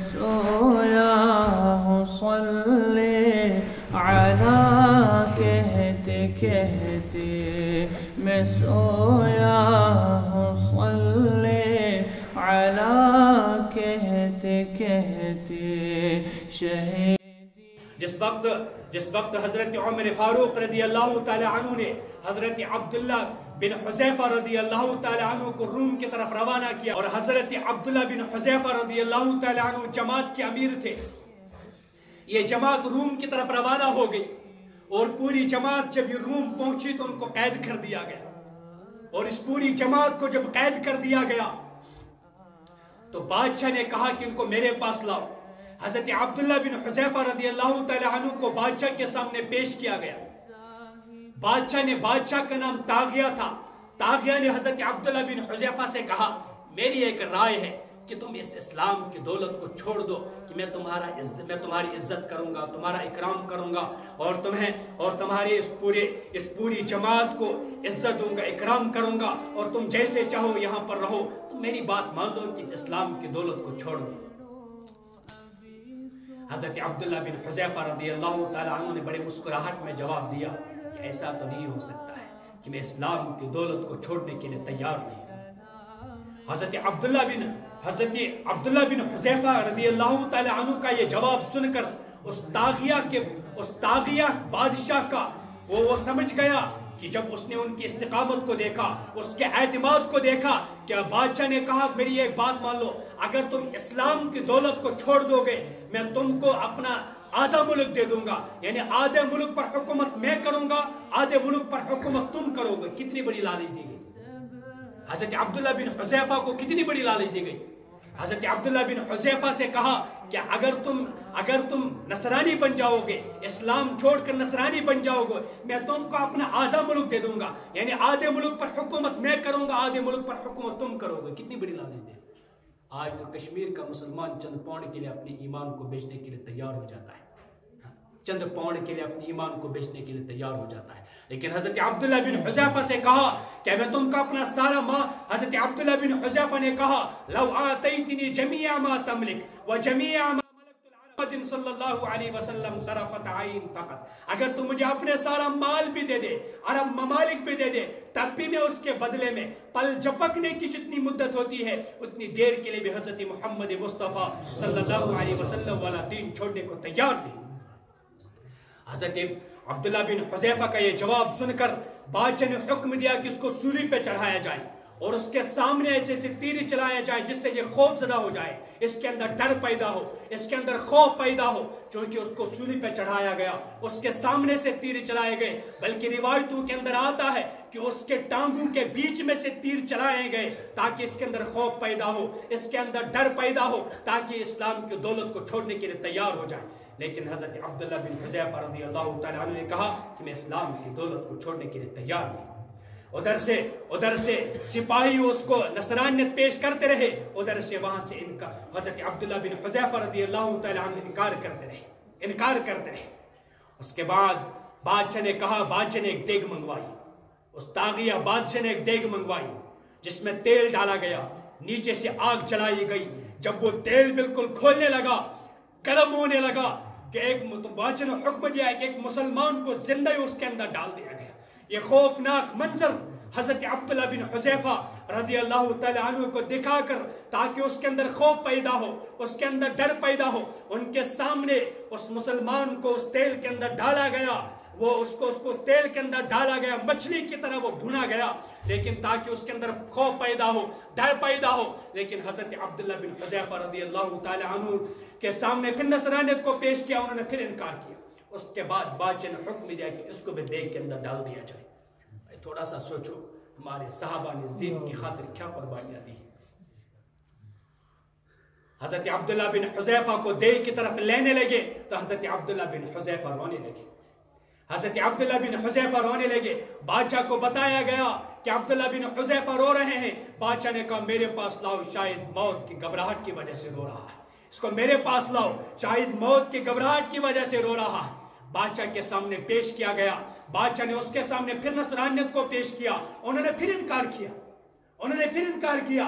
سویا ہوں صلی علی کہتے کہتے میں سویا ہوں صلی علی کہتے کہتے شہیدی جس وقت حضرت عمر فاروق رضی اللہ تعالی عنہ نے حضرت عبداللہ بن حذیفہ رضی اللہ تعالی عنہ کو روم کی طرف روانہ کیا، اور حضرت عبداللہ بن حذیفہ رضی اللہ تعالی عنہ جماعت کے امیر تھے۔ یہ جماعت روم کی طرف روانہ ہو گئی، اور پوری جماعت جب یہ روم پہنچی تو ان کو قید کر دیا گیا، اور اس پوری جماعت کو جب قید کر دیا گیا تو بادشاہ نے کہا کہ ان کو میرے پاس لاؤ۔ حضرت عبداللہ بن حذیفہ رضی اللہ تعالی عنہ کو بادشاہ کے سامنے پیش کیا گیا۔ بادشاہ کا نام طاغیہ تھا۔ طاغیہ نے حضرت عبداللہ بن حذیفہ سے کہا، میری ایک رائے ہے کہ تم اس اسلام کی دولت کو چھوڑ دو، کہ میں تمہاری عزت کروں گا، تمہارا اکرام کروں گا، اور تمہاری اس پوری جماعت کو عزت دوں گا، اکرام کروں گا، اور تم جیسے چاہو یہاں پر رہو، تم میری بات مان لو کہ اس اسلام کی دولت کو چھوڑ دو۔ حضرت عبداللہ بن حذیفہ رضی اللہ تعالی عنہ نے بڑے مسکراہٹ میں جواب دیا کہ ایسا تو نہیں ہو سکتا ہے کہ میں اسلام کی دولت کو چھوڑنے کے لیے تیار نہیں ہوں۔ حضرت عبداللہ بن حذیفہ رضی اللہ تعالی عنہ کا یہ جواب سن کر اس طاغیہ بادشاہ کا وہ سمجھ گیا کہ جب اس نے ان کی استقامت کو دیکھا، اس کے اعتماد کو دیکھا، کہ بادشاہ نے کہا میری ایک بات مان لو، اگر تم اسلام کی دولت کو چھوڑ دو گے میں تم کو اپنا آدھا ملک دے دوں گا، یعنی آدھے ملک پر حکومت میں کروں گا، آدھے ملک پر حکومت تم کرو گے۔ کتنی بڑی لالچ دی گئی حضرت عبداللہ بن حذیفہ کو، کتنی بڑی لالچ دی گئی۔ حضرت عبداللہ بن حذیفہ سے کہا کہ اگر تم نصرانی بن جاؤ گے، اسلام چھوڑ کر نصرانی بن جاؤ گے، میں تم کو اپنا آدھا ملک دے دوں گا، یعنی آدھے ملک پر حکومت میں کروں گا، آدھے ملک پر حکومت تم کرو گے۔ کتنی بڑی لالچ دی۔ آج تو کشمیر کا مسلمان چند پاؤنڈ کے لیے اپنے ایمان کو بیچنے کے لیے تیار ہو جاتا ہے، چند پاؤنڈ کے لیے اپنے ایمان کو بیچنے کے لیے تیار ہو جاتا ہے، لیکن حضرت عبداللہ بن حذیفہ سے کہا کہ میں تم کا اپنا سارا حضرت عبداللہ بن حذیفہ نے کہا لو آتیتنی جمیع ما تملک و جمیع ما ملکت العرب صلی اللہ علیہ وسلم طرفت عین فقط، اگر تم مجھے اپنے سارا مال بھی دے دے، عرب ممالک بھی دے دے، تب بھی میں اس کے بدلے میں پل جھپکنے کی جتنی مدت ہوتی ہے اتنی دیر کے لیے بھی حضرت محمد مصطفیٰ صلی اللہ علیہ وسلم والا دین چھوڑنے کو تیار نہیں۔ حضرت عبداللہ بن حذیفہ کا یہ جواب سن کر بادشاہ نے حکم دیا کہ اس کو سولی پہ چڑھایا جائے، اور اس کے سامنے ایسے تیر چلایا جائے جس سے یہ خوف زدہ ہو جائے، اس کے اندر ڈر پیدا ہو، اس کے اندر خوف پیدا ہو۔ چونکہ اس کو سولی پہ چڑھایا گیا، اس کے سامنے سے تیر چلائے گئے، بلکہ روایتوں کے اندر آتا ہے کہ اس کے ٹانگوں کے بیچ میں سے تیر چلائے گئے تاکہ اس کے اندر خوف پیدا ہو، اس کے اندر ڈر پیدا ہو، تاکہ اسلام کی دولت کو چھوڑنے کے لیے تیار ہو جائے۔ لیکن حضرت عبداللہ بن حذیفہ رضی اللہ تعالیٰ عنہ نے کہا کہ میں اسلام کی دولت کو چھوڑنے کے لیے تیار نہیں۔ ادھر سے سپاہی اس کو نصرانیت پیش کرتے رہے، ادھر سے وہاں سے حضرت عبداللہ بن حذیفہ رضی اللہ تعالیٰ عنہ انکار کرتے رہے۔ اس کے بعد بادشاہ نے کہا، بادشاہ نے ایک دیگ منگوائی، اس طاغیہ بادشاہ نے ایک دیگ منگوائی جس میں تیل ڈالا گیا، نیچے سے آگ جلائی گئی۔ جب وہ تیل بالکل کھولنے لگا، گرم ہونے لگا، کہ ایک بادشاہ نے حکم دیا کہ ایک مسلمان کو زندہ ہی اس کے اندر ڈال دیا گیا۔ یہ خوفناک منظر حضرت عبداللہ بن حذیفہ رضی اللہ تعالی عنہ کو دکھا کر، تاکہ اس کے اندر خوف پیدا ہو، اس کے اندر ڈر پیدا ہو، ان کے سامنے اس مسلمان کو اس تیل کے اندر ڈالا گیا، وہ اس کو تیل کے اندر ڈالا گیا، مچھلی کی طرح وہ بھونا گیا، لیکن تاکہ اس کے اندر خوف پیدا ہو، ڈر پیدا ہو۔ لیکن حضرت عبداللہ بن حذیفہ رضی اللہ تعالی عنہ کے سامنے پھر نصرانیت کو پیش کیا، انہوں نے پھر انکار کیا۔ اس کے بعد بادشاہ نے حکم دیا کہ اس کو بھی دیگ کے اندر ڈال دیا جائے۔ تھوڑا سا سوچو، ہمارے صحابہ نے اس دین کی خاطر کیا قربانیاں دی۔ حضرت عبداللہ بن حذیفہ کو دیگ کی طرف لینے لگے تو حضرت عبداللہ بن حذیفہ رونے لگے۔ حضرت عبداللہ بن حذیفہ رونے لگے۔ بادشاہ کو بتایا گیا کہ عبداللہ بن حذیفہ رو رہے ہیں۔ بادشاہ نے کہا میرے پاس لاؤ، شاید موت کی گھبراہٹ کی وجہ سے رو رہا ہے، اس کو میرے پاس لاؤ، شاید موت کی گھبراہٹ کی وجہ سے رو رہا ہے۔ بادشاہ کے سامنے پیش کیا گیا، بادشاہ نے اس کے سامنے پھر نصرانیت کو پیش کیا، انہوں نے پھر انکار کیا۔